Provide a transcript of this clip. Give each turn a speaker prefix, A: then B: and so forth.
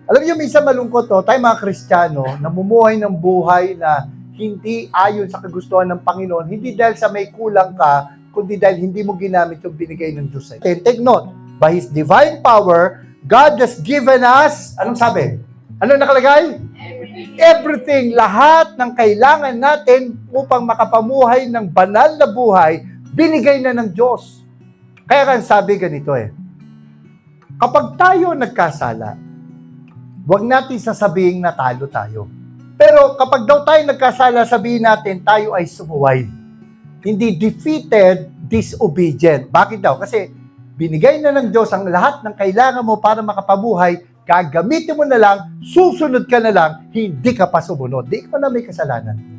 A: Alam niyo, minsan malungkot tayo mga Kristiyano, namumuhay ng buhay na hindi ayon sa kagustuhan ng Panginoon, hindi dahil sa may kulang ka, kundi dahil hindi mo ginamit yung binigay ng Diyos sa'yo. Take note, by His divine power, God has given us, anong sabi? Ano nakalagay? Everything, lahat ng kailangan natin upang makapamuhay ng banal na buhay, binigay na ng Diyos. Kaya kan sabi ganito kapag tayo nagkasala, huwag natin sasabing natalo tayo. Pero kapag daw tayo nagkasala, sabihin natin tayo ay sumuway. Hindi defeated, disobedient. Bakit daw? Kasi binigay na ng Diyos ang lahat ng kailangan mo para makapabuhay, gagamitin mo na lang, susunod ka na lang, hindi ka pa sumunod. Di ka na may kasalanan.